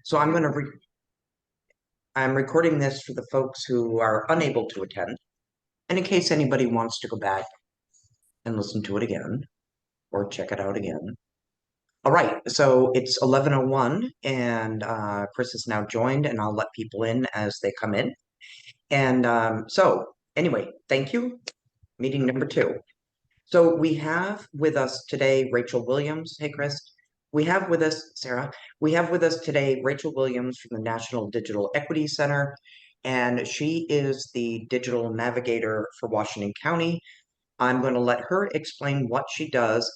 So I'm recording this for the folks who are unable to attend, and in case anybody wants to go back and listen to it again or check it out again. All right, so it's 11:01, and Chris is now joined, and I'll let people in as they come in. And so, anyway, thank you. Meeting number two. So we have with us today Rachel Williams. Hey, Chris. We have with us Sarah. We have with us today Rachel Williams from the National Digital Equity Center, and she is the digital navigator for Washington County. I'm going to let her explain what she does,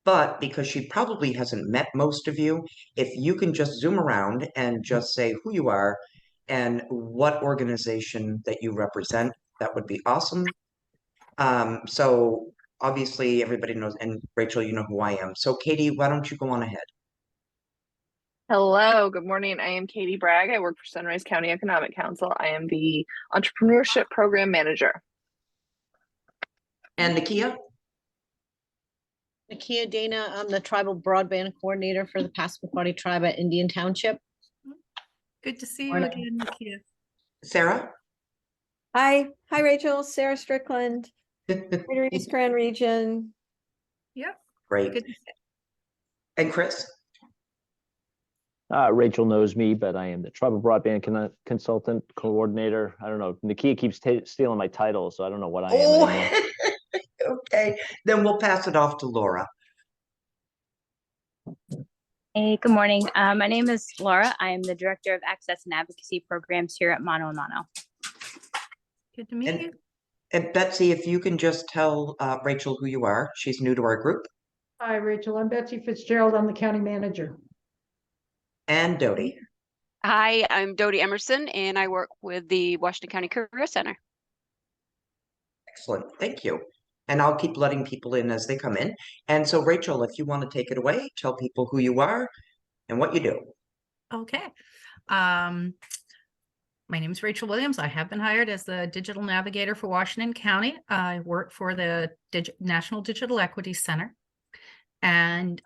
but because she probably hasn't met most of you, if you can just zoom around and just say who you are and what organization that you represent, that would be awesome. So obviously everybody knows, and Rachel, you know who I am. So Katie, why don't you go on ahead? Hello, good morning. I am Katie Bragg. I work for Sunrise County Economic Council. I am the Entrepreneurship Program Manager. And Nakia? Nakia Dana, I'm the Tribal Broadband Coordinator for the Passamaquoddy Tribe at Indian Township. Good to see you Morning. again, Nakia. Sarah? Hi, Rachel, Sarah Strickland, Greater East Grand Region. Yep, Great. good to see And Chris? Rachel knows me, but I am the Tribal Broadband Consultant Coordinator. I don't know. Nakia keeps stealing my title, so I don't know what I am anymore. Okay, then we'll pass it off to Laura. Hey, good morning. My name is Laura. I am the Director of Access and Advocacy Programs here at Mono a Mono. Good to meet you. And Betsy, if you can just tell Rachel who you are. She's new to our group. Hi, Rachel. I'm Betsy Fitzgerald. I'm the county manager. And Dodie. Hi, I'm Dodie Emerson, and I work with the Washington County Career Center. Excellent, thank you. And I'll keep letting people in as they come in. And so Rachel, if you want to take it away, tell people who you are and what you do. Okay. My name is Rachel Williams. I have been hired as the Digital Navigator for Washington County. I work for the National Digital Equity Center. And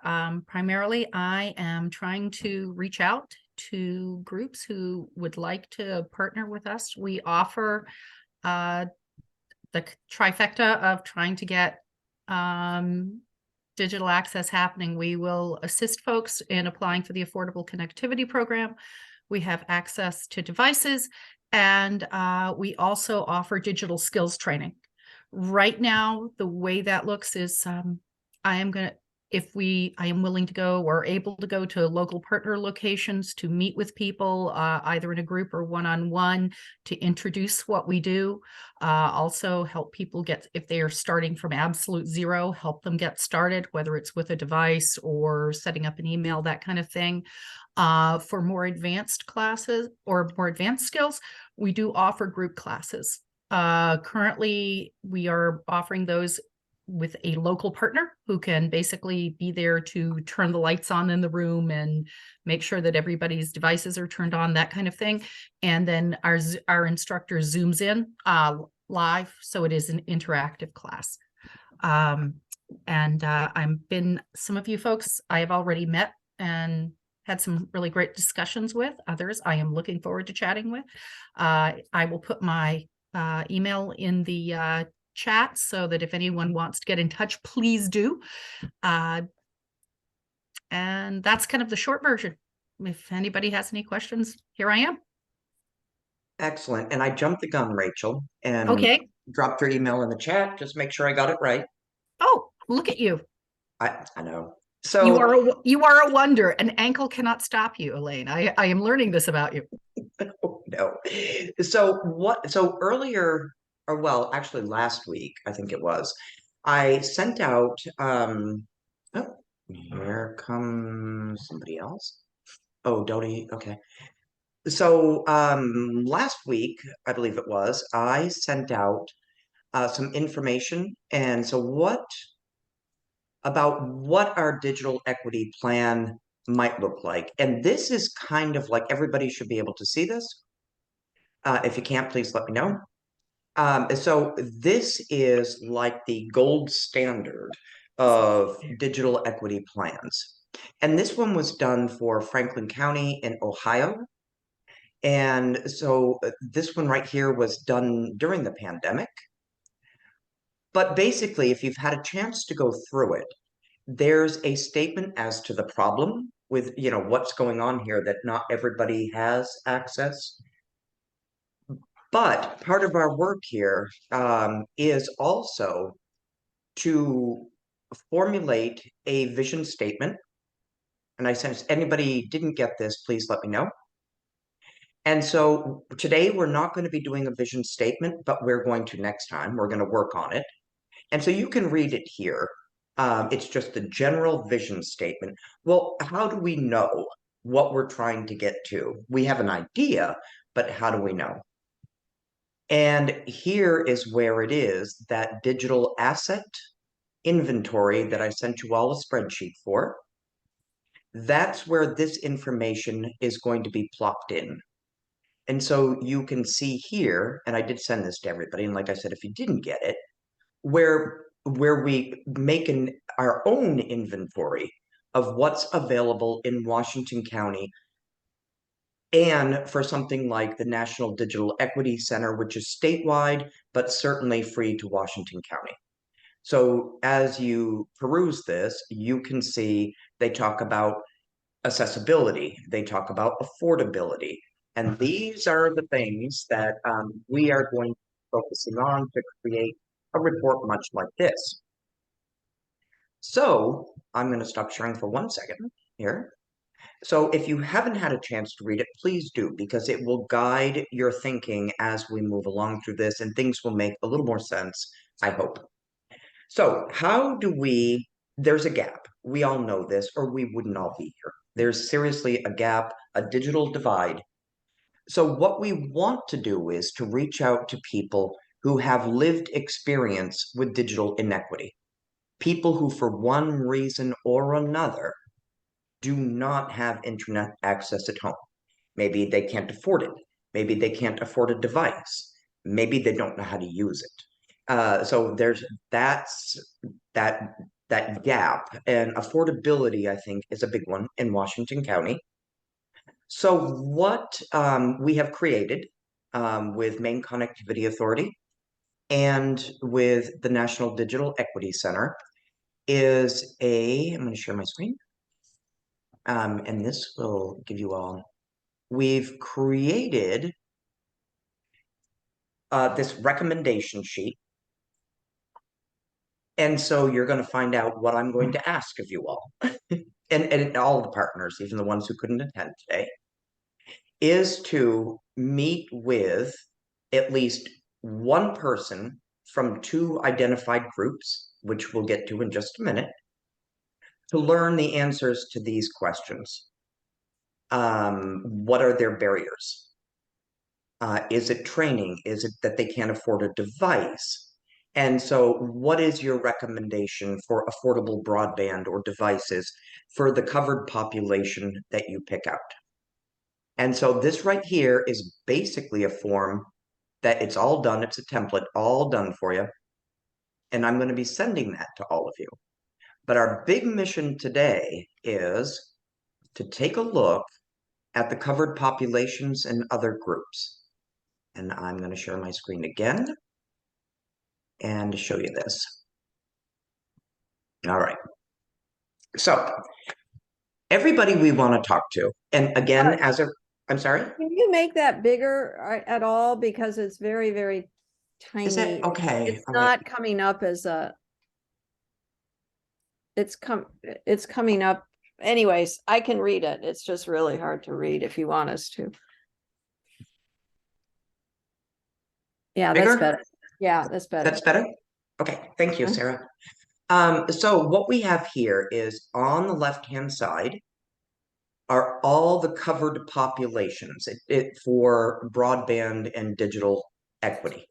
primarily, I am trying to reach out to groups who would like to partner with us. We offer the trifecta of trying to get digital access happening. We will assist folks in applying for the Affordable Connectivity Program. We have access to devices, and we also offer digital skills training. Right now, the way that looks is I am willing to go or able to go to local partner locations to meet with people, either in a group or one-on-one, to introduce what we do. Also help people if they are starting from absolute zero, help them get started, whether it's with a device or setting up an email, that kind of thing. For more advanced classes or more advanced skills, we do offer group classes. Currently, we are offering those with a local partner who can basically be there to turn the lights on in the room and make sure that everybody's devices are turned on, that kind of thing. And then our instructor zooms in live, so it is an interactive class. Some of you folks I have already met and had some really great discussions with. Others I am looking forward to chatting with. I will put my email in the chat so that if anyone wants to get in touch, please do. And that's kind of the short version. If anybody has any questions, here I am. Excellent. And I jumped the gun, Rachel, and Okay. dropped your email in the chat. Just make sure I got it right. Oh, look at you. I know. So you are a wonder. An ankle cannot stop you, Elaine. I am learning this about you. No. So earlier, or well, actually last week, I think it was, I sent out oh, here comes somebody else. Oh, Dodie, okay. So last week, I believe it was, I sent out some information. And so what our digital equity plan might look like. And this is kind of like everybody should be able to see this. If you can't, please let me know. So this is like the gold standard of digital equity plans. And this one was done for Franklin County in Ohio. And so this one right here was done during the pandemic. But basically, if you've had a chance to go through it, there's a statement as to the problem with, what's going on here, that not everybody has access. But part of our work here is also to formulate a vision statement. And I sense anybody didn't get this, please let me know. And so today we're not going to be doing a vision statement, but we're going to next time. We're going to work on it. And so you can read it here. It's just the general vision statement. Well, how do we know what we're trying to get to? We have an idea, but how do we know? And here is where it is, that digital asset inventory that I sent you all a spreadsheet for. That's where this information is going to be plopped in. And so you can see here, and I did send this to everybody, and like I said, if you didn't get it, where we make our own inventory of what's available in Washington County, and for something like the National Digital Equity Center, which is statewide, but certainly free to Washington County. So as you peruse this, you can see they talk about accessibility, they talk about affordability, and these are the things that we are going to be focusing on to create a report much like this. So I'm going to stop sharing for 1 second here. So if you haven't had a chance to read it, please do, because it will guide your thinking as we move along through this, and things will make a little more sense, I hope. So how do there's a gap. We all know this, or we wouldn't all be here. There's seriously a gap, a digital divide. So what we want to do is to reach out to people who have lived experience with digital inequity. People who, for one reason or another, do not have internet access at home. Maybe they can't afford it. Maybe they can't afford a device. Maybe they don't know how to use it. So that's that gap, and affordability, I think, is a big one in Washington County. So what we have created with Maine Connectivity Authority and with the National Digital Equity Center is I'm going to share my screen. And this will give you all, we've created this recommendation sheet. And so you're going to find out what I'm going to ask of you all, and all the partners, even the ones who couldn't attend today, is to meet with at least one person from 2 identified groups, which we'll get to in just a minute, to learn the answers to these questions. What are their barriers? Is it training? Is it that they can't afford a device? And so what is your recommendation for affordable broadband or devices for the covered population that you pick out? And so this right here is basically a form that it's all done. It's a template all done for you. And I'm going to be sending that to all of you. But our big mission today is to take a look at the covered populations and other groups. And I'm going to share my screen again and show you this. All right. So everybody we want to talk to, and again, I'm sorry? Can you make that bigger at all? Because it's very, very tiny. Is it? Okay. It's all not right. coming up as it's coming up. Anyways, I can read it. It's just really hard to read if you want us to. Yeah, Bigger? that's better. Yeah, that's better. That's better? Okay, thank you, Mhm. Sarah. So what we have here is on the left-hand side are all the covered populations for broadband and digital equity.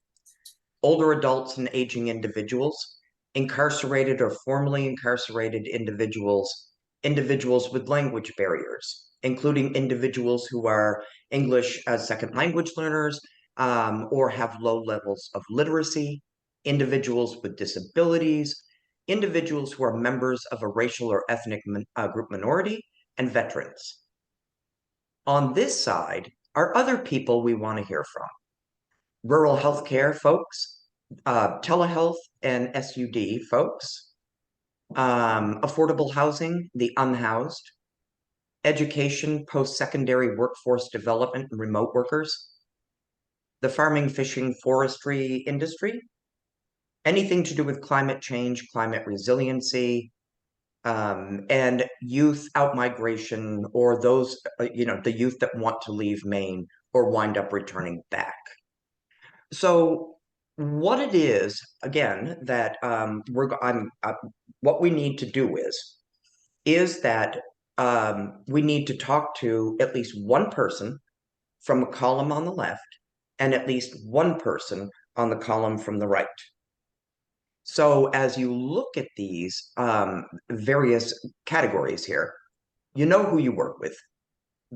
Older adults and aging individuals, incarcerated or formerly incarcerated individuals, individuals with language barriers, including individuals who are English as second language learners or have low levels of literacy, individuals with disabilities, individuals who are members of a racial or ethnic group minority, and veterans. On this side are other people we want to hear from. Rural healthcare folks, telehealth and SUD folks, affordable housing, the unhoused, education, post-secondary workforce development and remote workers, the farming, fishing, forestry industry, anything to do with climate change, climate resiliency, and youth outmigration, or those, the youth that want to leave Maine or wind up returning back. So what it is, again, that what we need to do is that we need to talk to at least one person from a column on the left and at least one person on the column from the right. So as you look at these various categories here, you know who you work with.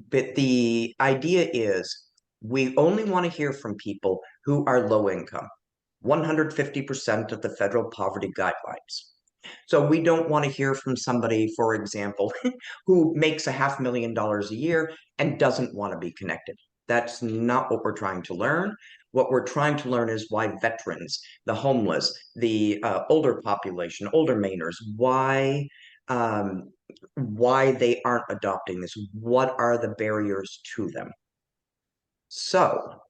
But the idea is we only want to hear from people who are low income, 150% of the federal poverty guidelines. So we don't want to hear from somebody, for example, who makes $500,000 a year and doesn't want to be connected. That's not what we're trying to learn. What we're trying to learn is why veterans, the homeless, the older population, older Mainers, why they aren't adopting this. What are the barriers to them? So,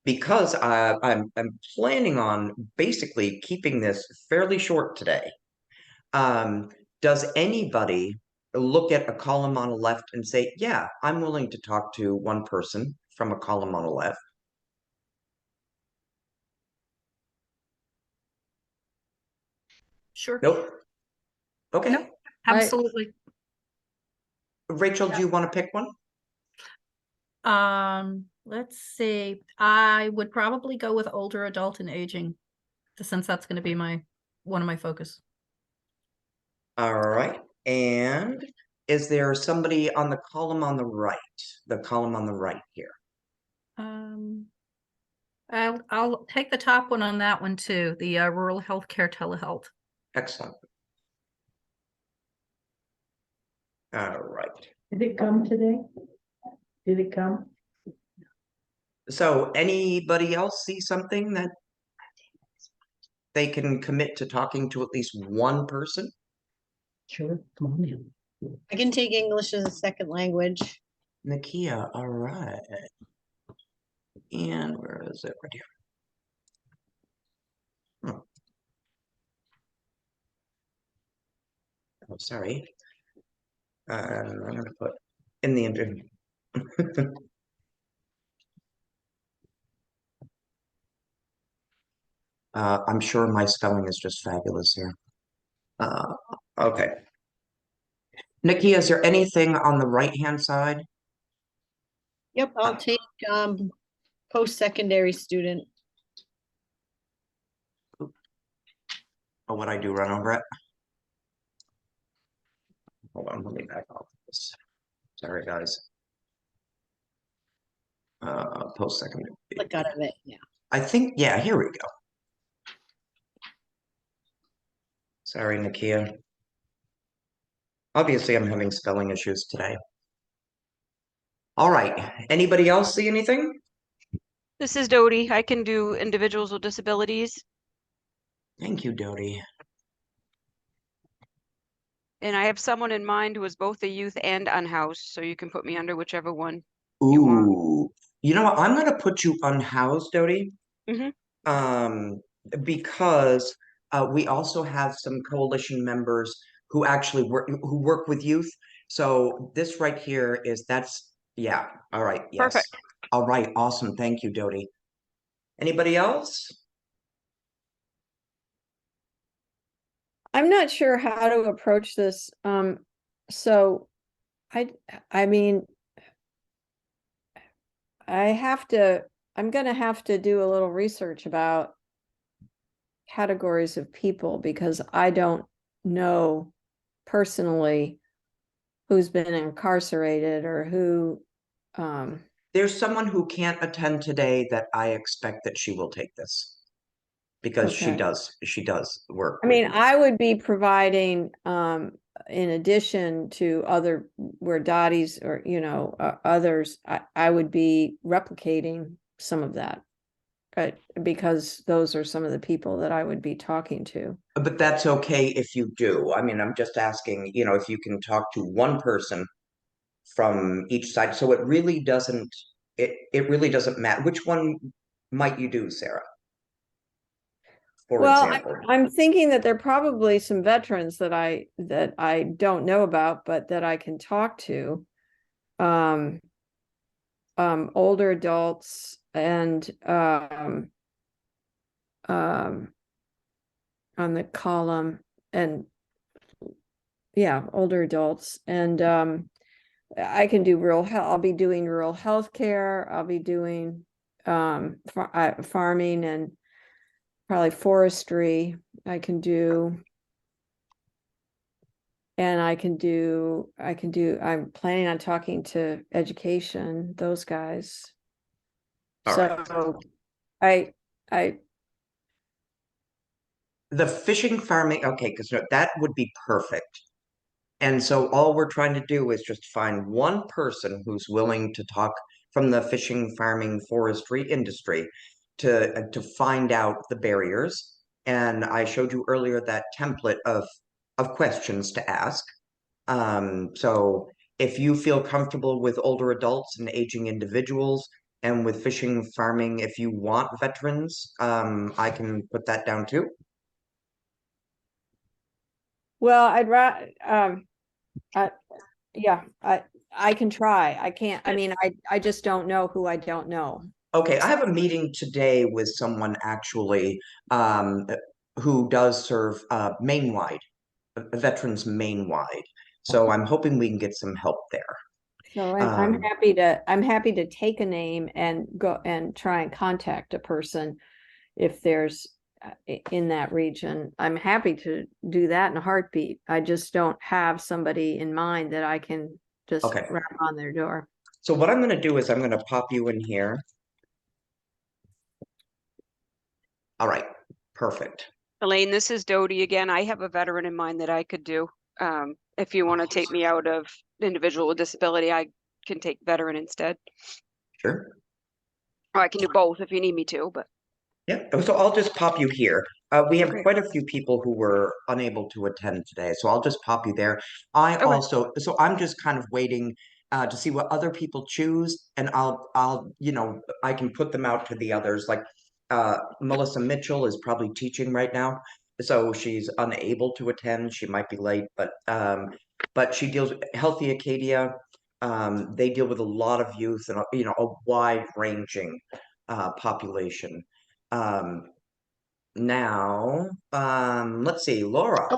because I'm planning on basically keeping this fairly short today, does anybody look at a column on the left and say, yeah, I'm willing to talk to one person from a column on the left? Sure. Nope. Okay. Nope. Absolutely. Rachel, do you want to pick one? Let's see. I would probably go with older adult and aging, since that's going to be one of my focus. All right. And is there somebody on the column on the right? The column on the right here. I'll take the top one on that one too. The rural healthcare telehealth. Excellent. All right. Did it come today? Did it come? So anybody else see something that they can commit to talking to at least one person? Sure, come on in. I can take English as a second language. Nakia, all right. And where is it? Right here. Oh, sorry. I'm going to put in the interview. I'm sure my spelling is just fabulous here. Okay. Nakia, is there anything on the right-hand side? Yep, I'll take post-secondary student. Oh, what I do, run over it? Hold on, let me back off this. Sorry, guys. Post-secondary. Click out of it, yeah. I think, yeah, here we go. Sorry, Nakia. Obviously, I'm having spelling issues today. All right. Anybody else see anything? This is Dodie. I can do individuals with disabilities. Thank you, Dodie. And I have someone in mind who is both a youth and unhoused, so you can put me under whichever one. Ooh. You know what? I'm going to put you unhoused, Dodie. Because we also have some coalition members who actually work with youth. So this right here yeah. All right. Yes. Perfect. All right. Awesome. Thank you, Dodie. Anybody else? I'm not sure how to approach this. So I mean, I'm gonna have to do a little research about categories of people because I don't know personally who's been incarcerated or who There's someone who can't attend today that I expect that she will take this. because Okay. she does work. I with mean, youth. I would be providing, in addition to other, where Dottie's or, others, I would be replicating some of that. But because those are some of the people that I would be talking to. But that's okay if you do. I mean, I'm just asking, if you can talk to one person from each side. So it really doesn't, it really doesn't matter. Which one might you do, Sarah? For Well, example. I'm thinking that there are probably some veterans that I don't know about, but that I can talk to. Older adults and on the column, and yeah, older adults, and I can do rural health. I'll be doing rural health care. I'll be doing farming and probably forestry. I can do. And I'm planning on talking to education, those guys. All right. So I The fishing farming, okay, because that would be perfect. And so all we're trying to do is just find one person who's willing to talk from the fishing, farming, forestry industry to find out the barriers. And I showed you earlier that template of questions to ask. So if you feel comfortable with older adults and aging individuals, and with fishing, farming, if you want veterans, I can put that down too. well, yeah, I can try. I can't, I mean, I just don't know who I don't know. Okay, I have a meeting today with someone actually who does serve Maine-wide, veterans Maine-wide. So I'm hoping we can get some help there. So I'm Um, happy to take a name and go and try and contact a person if there's in that region. I'm happy to do that in a heartbeat. I just don't have somebody in mind that I can just Okay. rap on their door. So what I'm going to do is I'm going to pop you in here. All right, perfect. Elaine, this is Dodie again. I have a veteran in mind that I could do. If you want to take me out of individual with disability, I can take veteran instead. Sure. Or I can do both if you need me to, but Yeah, so I'll just pop you here. We have Okay. quite a few people who were unable to attend today, so I'll just pop you there. I Okay. also, so I'm just kind of waiting to see what other people choose, and I'll, I can put them out to the others. Like Melissa Mitchell is probably teaching right now, so she's unable to attend. She might be late, but she deals with Healthy Acadia. They deal with a lot of youth and a wide-ranging population. Now, let's see, Laura.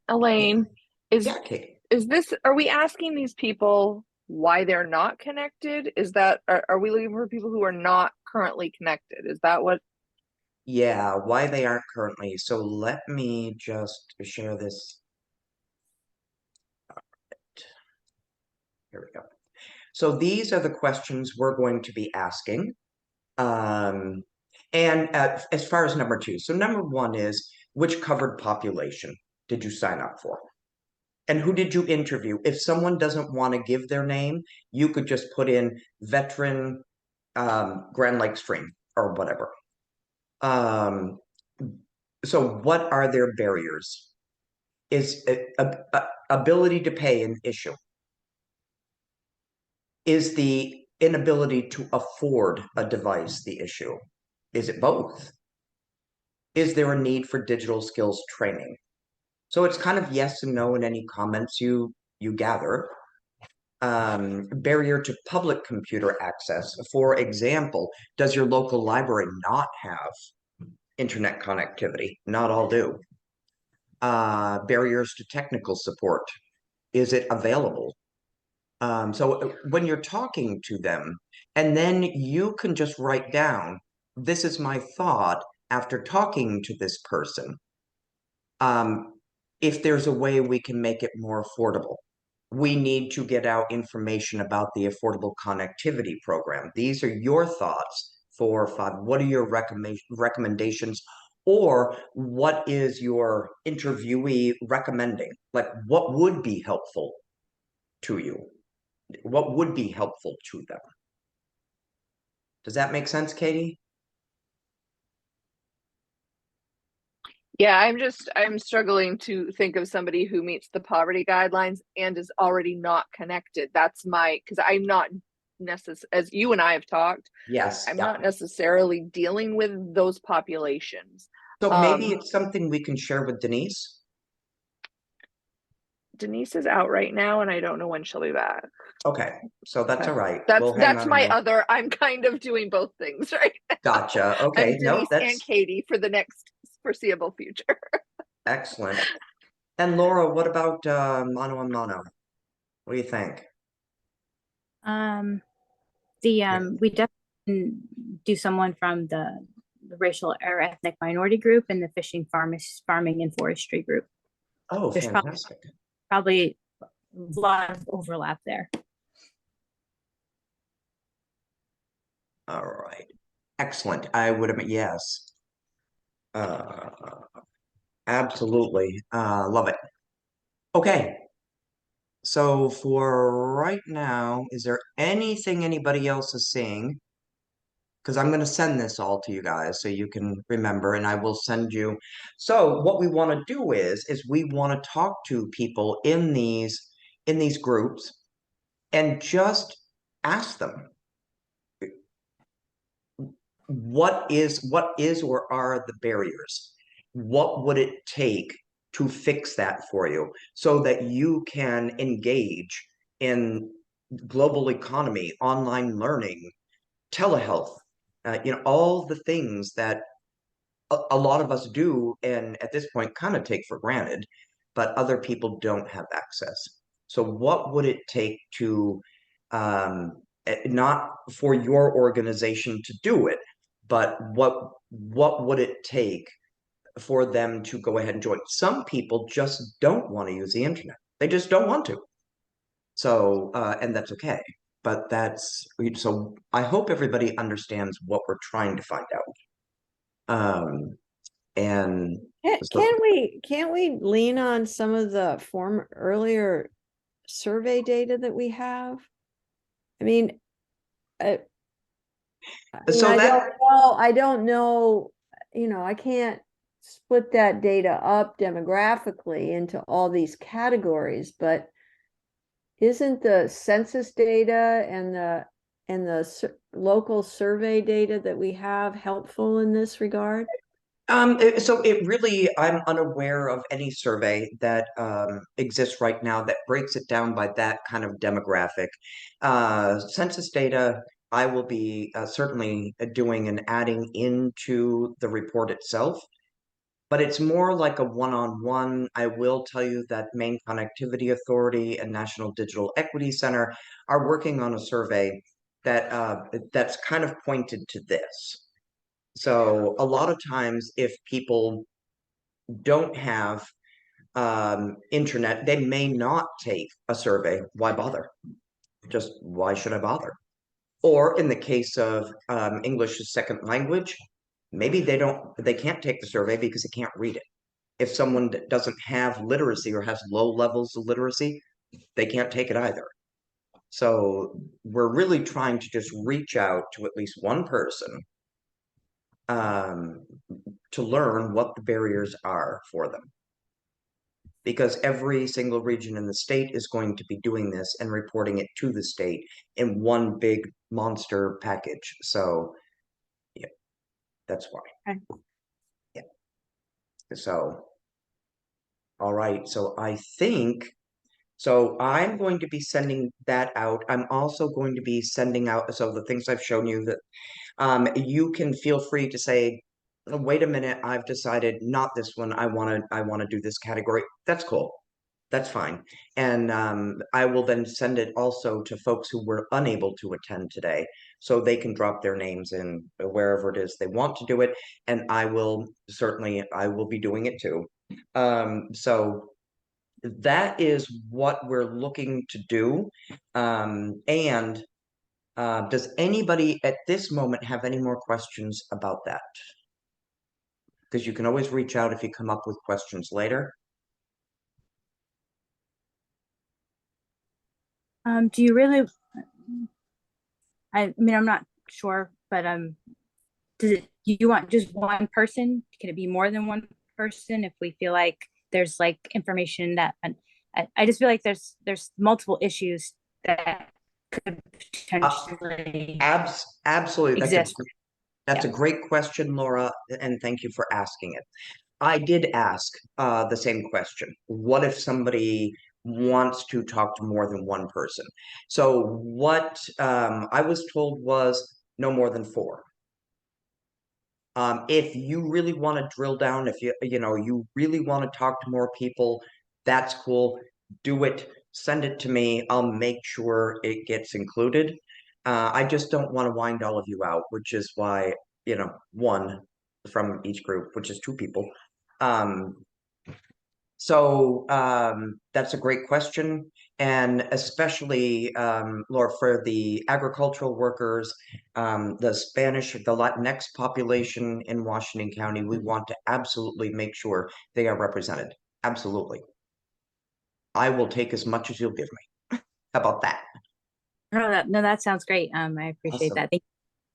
Elaine, Yeah, Kate. are we asking these people why they're not connected? Are we looking for people who are not currently connected? Is that what? Yeah, why they aren't currently. So let me just share this. All right. Here we go. So these are the questions we're going to be asking. And as far as number 2, so number 1 is, which covered population did you sign up for? And who did you interview? If someone doesn't want to give their name, you could just put in veteran Grand Lake Stream or whatever. So what are their barriers? Is ability to pay an issue? Is the inability to afford a device the issue? Is it both? Is there a need for digital skills training? So it's kind of yes and no in any comments you gather. Barrier to public computer access. For example, does your local library not have internet connectivity? Not all do. Barriers to technical support. Is it available? So when you're talking to them, and then you can just write down, this is my thought after talking to this person. If there's a way we can make it more affordable. We need to get out information about the Affordable Connectivity Program. These are your thoughts for 5. What are your recommendations Or what is your interviewee recommending? Like, what would be helpful to you? What would be helpful to them? Does that make sense, Katie? Yeah, I'm struggling to think of somebody who meets the poverty guidelines and is already not connected. That's my, because I'm not as you and I have talked, Yes. I'm Yeah. not necessarily dealing with those populations. So maybe it's something we can share with Denise. Denise is out right now and I don't know when she'll be back. Okay, so that's Okay. all right. That's We'll hang that's on a my minute. other, I'm kind of doing both things right now. Gotcha. I'm Okay, no, Denise and that's Katie for the next foreseeable future. excellent. And Laura, what about mano a mano? What do you think? We definitely do someone from the racial or ethnic minority group and the farming and forestry group. Oh, There's fantastic. probably a lot of overlap there. All right. Excellent. I would admit, yes. Uh, absolutely. Love it. Okay. So for right now, is there anything anybody else is seeing? Because I'm going to send this all to you guys so you can remember, and I will send you. So what we want to do is we want to talk to people in these groups and just ask them what is or are the barriers? What would it take to fix that for you so that you can engage in global economy, online learning, telehealth, all the things that a lot of us do and at this point kind of take for granted, but other people don't have access. So what would it take to not for your organization to do it, but what would it take for them to go ahead and join? Some people just don't want to use the internet. They just don't want to. So and that's okay. But so I hope everybody understands what we're trying to find out. And so Can't we lean on some of the earlier survey data that we have? I mean, I So I don't know, I can't split that data up demographically into all these categories, but isn't the census data and the local survey data that we have helpful in this regard? so it really, I'm unaware of any survey that exists right now that breaks it down by that kind of demographic. Census data, I will be certainly doing and adding into the report itself, but it's more like a one-on-one. I will tell you that Maine Connectivity Authority and National Digital Equity Center are working on a survey that's kind of pointed to this. So a lot of times, if people don't have internet, they may not take a survey. Why bother? Just why should I bother? Or in the case of English as second language, maybe they can't take the survey because they can't read it. If someone doesn't have literacy or has low levels of literacy, they can't take it either. So we're really trying to just reach out to at least one person to learn what the barriers are for them. Because every single region in the state is going to be doing this and reporting it to the state in one big monster package. So, yeah, that's why. Okay. Yeah. So, all right. So I think, so I'm going to be sending that out. I'm also going to be sending out, so the things I've shown you that you can feel free to say, "Oh, wait a minute, I've decided not this one. I want to do this category." That's cool. That's fine. And I will then send it also to folks who were unable to attend today, so they can drop their names in wherever it is they want to do it. And I will be doing it too. So that is what we're looking to do. And does anybody at this moment have any more questions about that? because you can always reach out if you come up with questions later. Do you really, I mean, I'm not sure, but you want just one person? Can it be more than one person if we feel like there's like information that, I just feel like there's multiple issues that could potentially Absolutely. exist. That's a great question, Laura, and thank you for asking it. I did ask the same question. What if somebody wants to talk to more than one person? So what I was told was no more than 4. If you really want to drill down, if you really want to talk to more people, that's cool. Do it. Send it to me. I'll make sure it gets included. I just don't want to wind all of you out, which is why, 1 from each group, which is 2 people. So that's a great question. And especially, Laura, for the agricultural workers, the Spanish, the Latinx population in Washington County, we want to absolutely make sure they are represented. Absolutely. I will take as much as you'll give me. How about that? No, that sounds great. I appreciate Awesome. that. Thank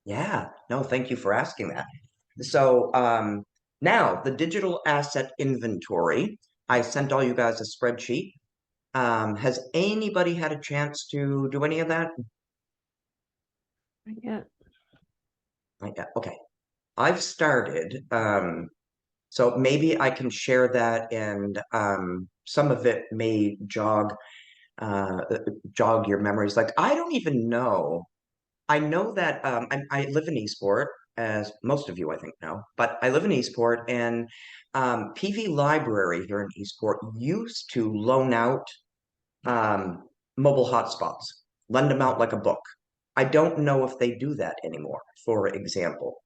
Yeah, no, thank you for asking that. So now the digital asset inventory. I sent all you guys a spreadsheet. Has anybody had a chance to do any of that? Yeah. Okay. I've started. So maybe I can share that, and some of it may jog your memories. Like, I don't even know. I know that I live in Eastport, as most of you I think know, but I live in Eastport, and PV Library here in Eastport used to loan out mobile hotspots, lend them out like a book. I don't know if they do that anymore, for example.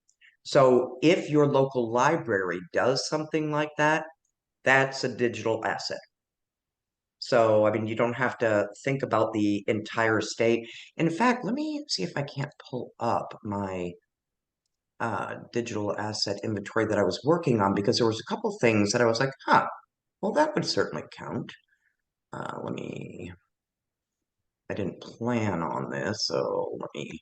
So if your local library does something like that, that's a digital asset. So, I mean, you don't have to think about the entire state. In fact, let me see if I can't pull up my digital asset inventory that I was working on, because there was a couple things that I was like, well, that would certainly count. I didn't plan on this, so let me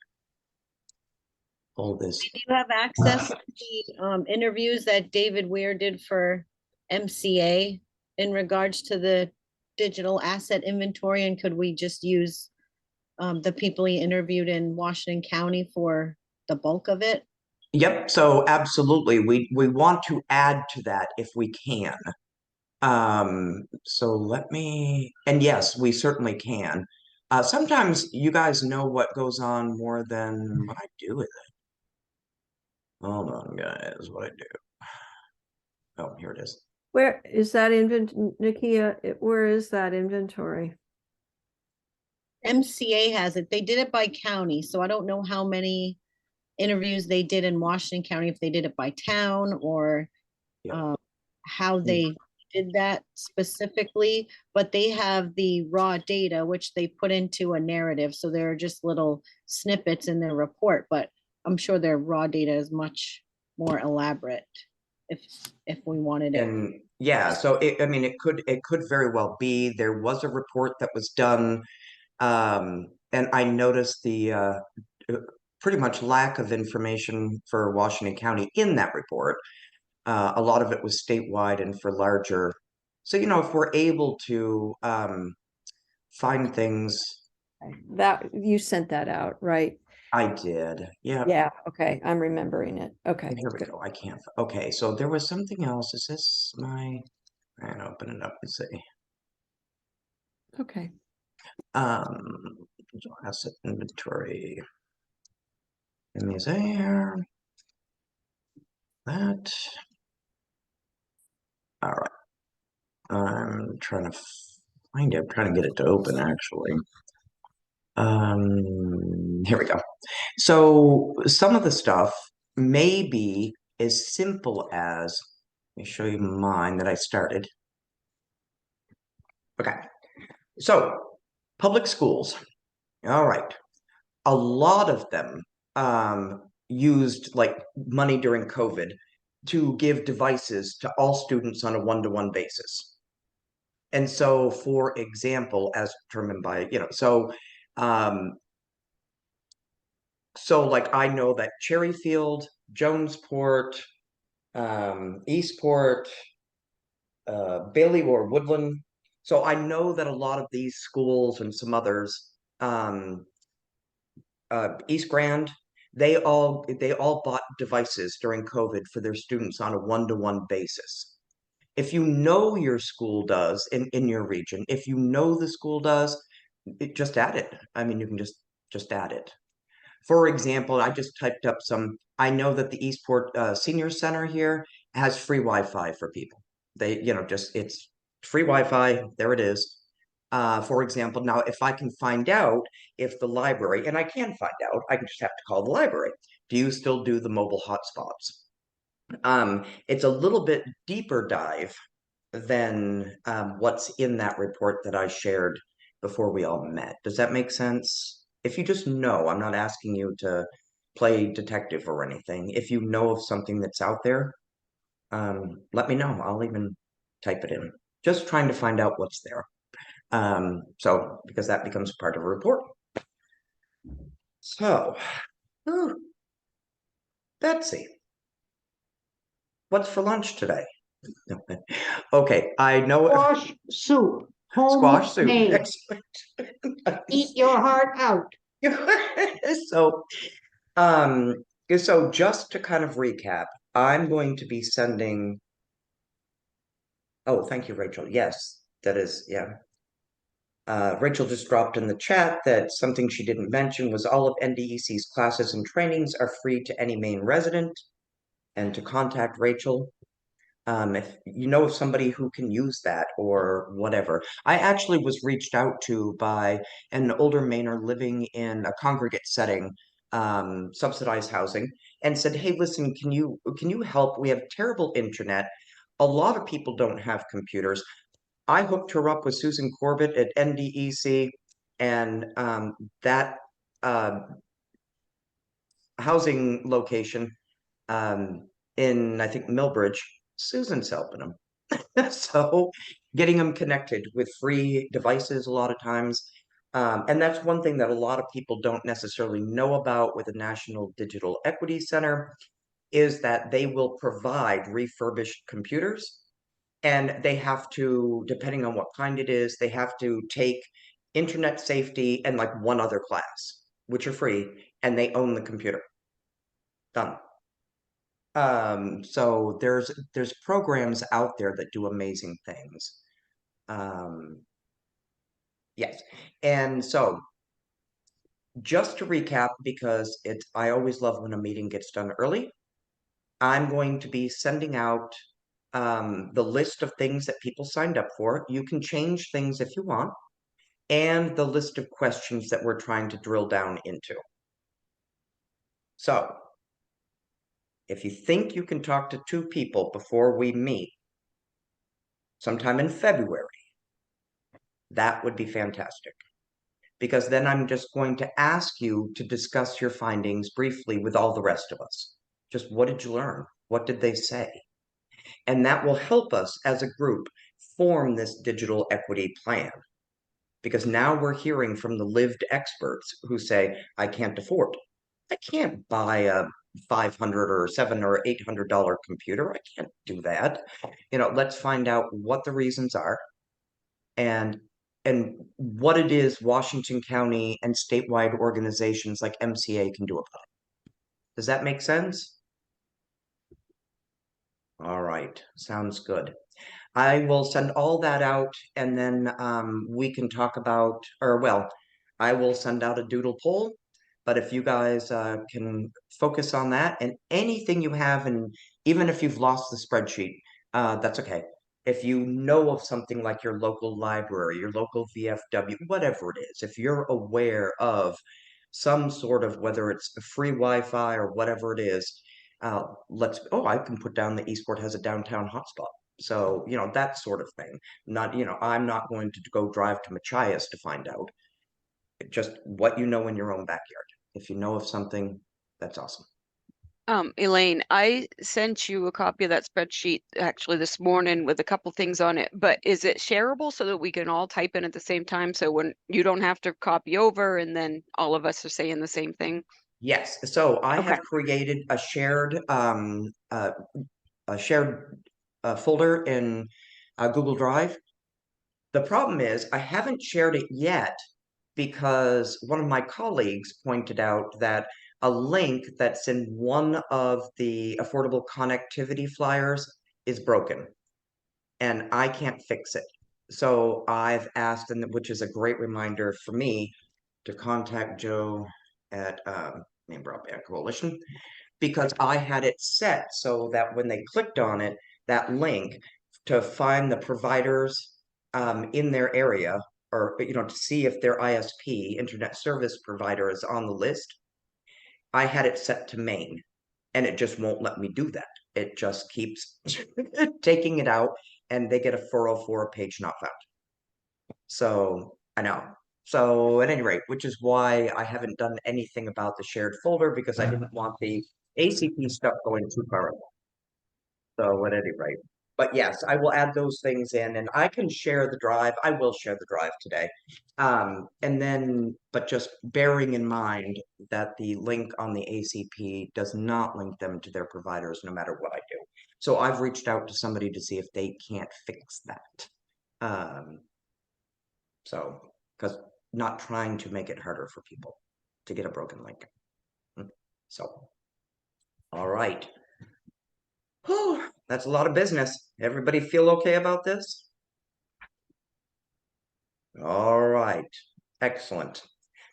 pull this. Do you have access to the interviews that David Weir did for MCA in regards to the digital asset inventory? And could we just use the people he interviewed in Washington County for the bulk of it? Yep, so absolutely. We want to add to that if we can. So let me, and yes, we certainly can. Sometimes you guys know what goes on more than what I do with it. Hold on, guys, what I do. Oh, here it is. Where is that Nikia? Where is that inventory? MCA has it. They did it by county, so I don't know how many interviews they did in Washington County, if they did it by town or Yeah. how they did that specifically, but they have the raw data, which they put into a narrative. So there are just little snippets in their report, but I'm sure their raw data is much more elaborate if we wanted it. And yeah, so I mean, it could very well be. There was a report that was done, and I noticed the pretty much lack of information for Washington County in that report. A lot of it was statewide and for larger. So, if we're able to find things. That you sent that out, right? I did. Yeah. Yeah. Okay. I'm remembering it. Okay. Here we go. I can't. Okay. So there was something else. Is this my? And open it up and see. Okay. Asset inventory. And is there that? All right. I'm trying to find it. I'm trying to get it to open actually. Here we go. So some of the stuff may be as simple as, let me show you mine that I started. Okay. So public schools. All right. A lot of them used like money during COVID to give devices to all students on a one-to-one basis. And so, for example, as determined by, so like I know that Cherryfield, Jonesport, Eastport, Bailey or Woodland. So I know that a lot of these schools and some others, East Grand, they all bought devices during COVID for their students on a one-to-one basis. If you know your school does in your region, if you know the school does, just add it. I mean, you can just add it. For example, I just typed up some. I know that the Eastport Senior Center here has free Wi-Fi for people. They, it's free Wi-Fi. There it is. For example, now if I can find out if the library, and I can find out, I can just have to call the library. Do you still do the mobile hotspots? It's a little bit deeper dive than what's in that report that I shared before we all met. Does that make sense? If you just know, I'm not asking you to play detective or anything. If you know of something that's out there, let me know. I'll even type it in. Just trying to find out what's there. So, because that becomes part of a report. So, Betsy, what's for lunch today? Okay, I know Squash soup, squash soup. homemade. Excellent. Eat your heart out. So, so just to kind of recap, I'm going to be sending. Oh, thank you, Rachel. Yes, that is, yeah. Rachel just dropped in the chat that something she didn't mention was all of NDEC's classes and trainings are free to any Maine resident, and to contact Rachel. If you know of somebody who can use that or whatever. I actually was reached out to by an older Mainer living in a congregate setting, subsidized housing, and said, "Hey, listen, can you help? We have terrible internet. A lot of people don't have computers." I hooked her up with Susan Corbett at NDEC, and that housing location in, I think, Millbridge, Susan's helping them. So getting them connected with free devices a lot of times. And that's one thing that a lot of people don't necessarily know about with the National Digital Equity Center is that they will provide refurbished computers, and they have to, depending on what kind it is, they have to take internet safety and like one other class, which are free, and they own the computer. Done. So there's programs out there that do amazing things. Yes, and so just to recap, because I always love when a meeting gets done early, I'm going to be sending out the list of things that people signed up for. You can change things if you want, and the list of questions that we're trying to drill down into. So, if you think you can talk to 2 people before we meet, sometime in February, that would be fantastic. Because then I'm just going to ask you to discuss your findings briefly with all the rest of us. Just what did you learn? What did they say? And that will help us as a group form this digital equity plan. Because now we're hearing from the lived experts who say, I can't afford. I can't buy a $500 or $700 or $800 computer. I can't do that. Let's find out what the reasons are and what it is Washington County and statewide organizations like MCA can do about it. Does that make sense? All right, sounds good. I will send all that out, and then we can talk about, I will send out a doodle poll, but if you guys can focus on that and anything you have, and even if you've lost the spreadsheet, that's okay. If you know of something like your local library, your local VFW, whatever it is, if you're aware of some sort of, whether it's free Wi-Fi or whatever it is, I can put down that Eastport has a downtown hotspot. So, that sort of thing. Not, I'm not going to go drive to Machias to find out. Just what you know in your own backyard. If you know of something, that's awesome. Elaine, I sent you a copy of that spreadsheet actually this morning with a couple things on it, but is it shareable so that we can all type in at the same time? So when you don't have to copy over and then all of us are saying the same thing? Yes, so I Okay. have created a shared folder in Google Drive. The problem is I haven't shared it yet because one of my colleagues pointed out that a link that's in one of the affordable connectivity flyers is broken and I can't fix it. So I've asked, and which is a great reminder for me to contact Joe at Maine Broadband Coalition, because I had it set so that when they clicked on it, that link to find the providers in their area, or to see if their ISP, internet service provider, is on the list, I had it set to Maine, and it just won't let me do that. It just keeps taking it out, and they get a 404 page not found. So I know. So at any rate, which is why I haven't done anything about the shared folder, because I didn't want the ACP stuff going too far away. So at any rate, but yes, I will add those things in, and I can share the drive. I will share the drive today. And then, but just bearing in mind that the link on the ACP does not link them to their providers, no matter what I do. So I've reached out to somebody to see if they can't fix that. So, because not trying to make it harder for people to get a broken link. So, all right. Whew, that's a lot of business. Everybody feel okay about this? All right. Excellent.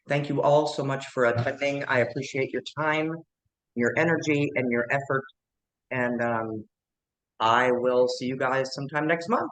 Thank you all so much for attending. I appreciate your time, your energy, and your effort. And I will see you guys sometime next month.